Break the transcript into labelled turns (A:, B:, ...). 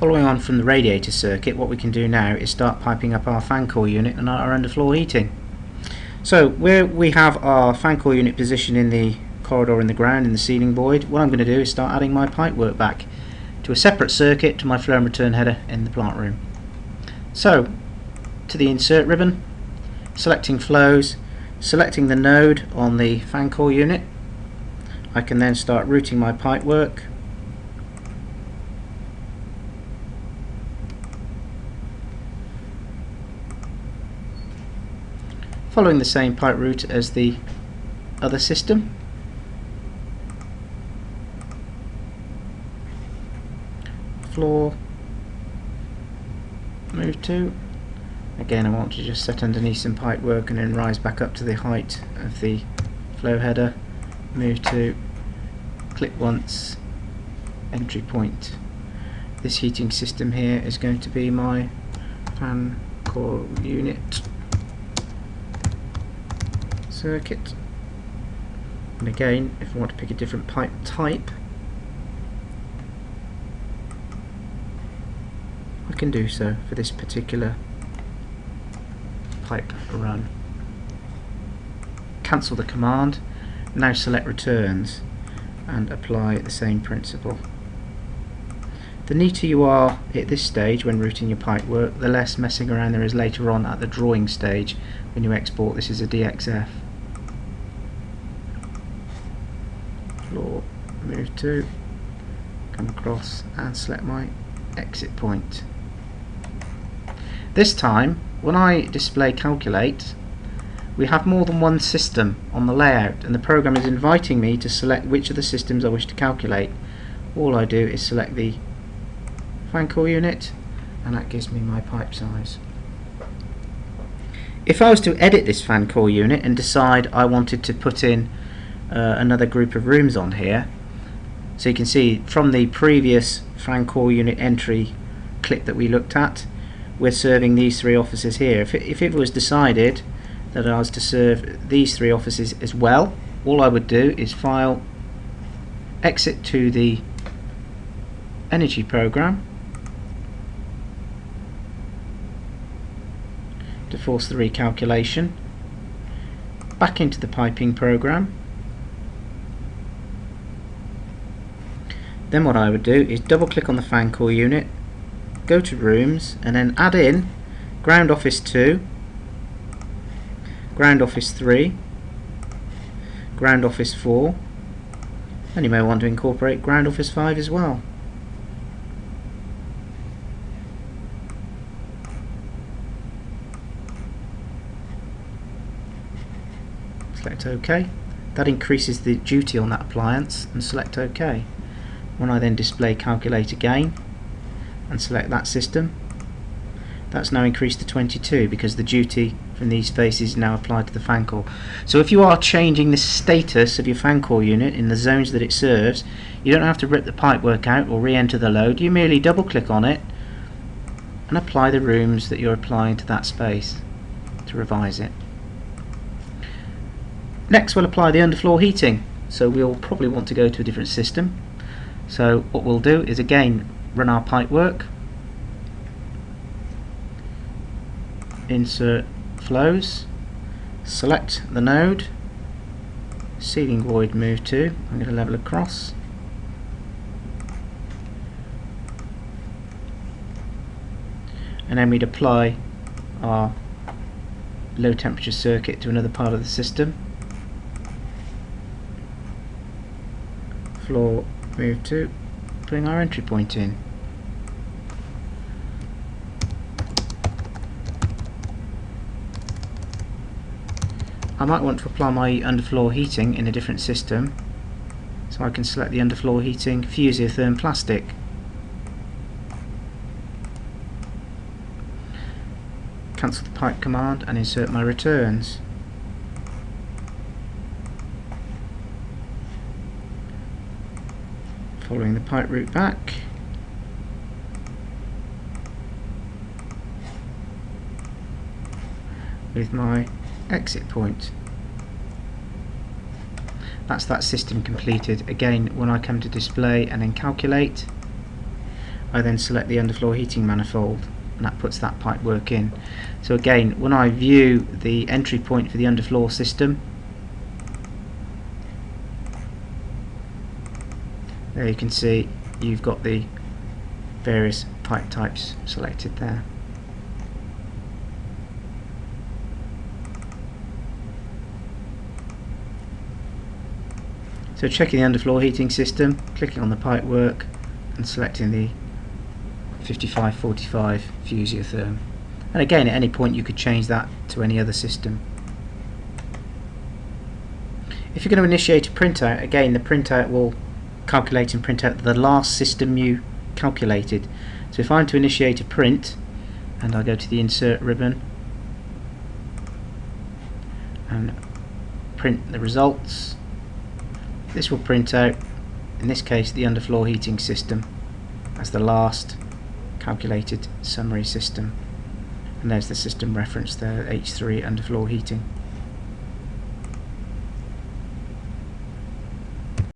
A: Following on from the radiator circuit, what we can do now is start piping up our fan coil unit and our underfloor heating. So where we have our fan coil unit positioned in the corridor in the ground in the ceiling void, what I'm going to do is start adding my pipework back to a separate circuit to my flow and return header in the plant room. So to the insert ribbon, selecting flows, selecting the node on the fan coil unit, I can then start routing my pipework. Following the same pipe route as the other system. Floor, move to. Again, I want to just set underneath some pipe work and then rise back up to the height of the flow header. Move to, click once, entry point. This heating system here is going to be my fan coil unit circuit. And again, if I want to pick a different pipe type, I can do so for this particular pipe run. Cancel the command, now select returns and apply the same principle. The neater you are at this stage when routing your pipe work, the less messing around there is later on at the drawing stage when you export this as a DXF. Floor, move to, come across and select my exit point. This time, when I display calculate, we have more than one system on the layout and the program is inviting me to select which of the systems I wish to calculate. All I do is select the fan coil unit and that gives me my pipe size. If I was to edit this fan coil unit and decide I wanted to put in another group of rooms on here, so you can see from the previous fan coil unit entry clip that we looked at, we're serving these three offices here. If it was decided that I was to serve these three offices as well, all I would do is file, exit to the energy program to force the recalculation, back into the piping program. Then what I would do is double click on the fan coil unit, go to rooms and then add in ground office 2, ground office 3, ground office 4, and you may want to incorporate ground office 5 as well. Select OK. That increases the duty on that appliance and select OK. When I then display calculate again and select that system, that's now increased to 22 because the duty from these faces is now applied to the fan coil. So if you are changing the status of your fan coil unit in the zones that it serves, you don't have to rip the pipework out or re-enter the load. You merely double click on it and apply the rooms that you're applying to that space to revise it. Next we'll apply the underfloor heating. So we'll probably want to go to a different system. So what we'll do is again run our pipework, insert flows, select the node, ceiling void move to, I'm going to level across, and then we'd apply our low temperature circuit to another part of the system. Floor move to, putting our entry point in. I might want to apply my underfloor heating in a different system, so I can select the underfloor heating Fusiotherm plastic. Cancel the pipe command and insert my returns. Following the pipe route back, with my exit point. That's that system completed. Again, when I come to display and then calculate, I then select the underfloor heating manifold, and that puts that pipework in. So again, when I view the entry point for the underfloor system, there you can see you've got the various pipe types selected there. So checking the underfloor heating system, clicking on the pipework and selecting the 5545 FCUs.avi. And again, at any point you could change that to any other system. If you're going to initiate a printout, again the printout will calculate and print out the last system you calculated. So if I'm to initiate a print, and I go to the insert ribbon and print the results, this will print out, in this case, the underfloor heating system as the last calculated summary system. And there's the system reference there, H3 underfloor heating.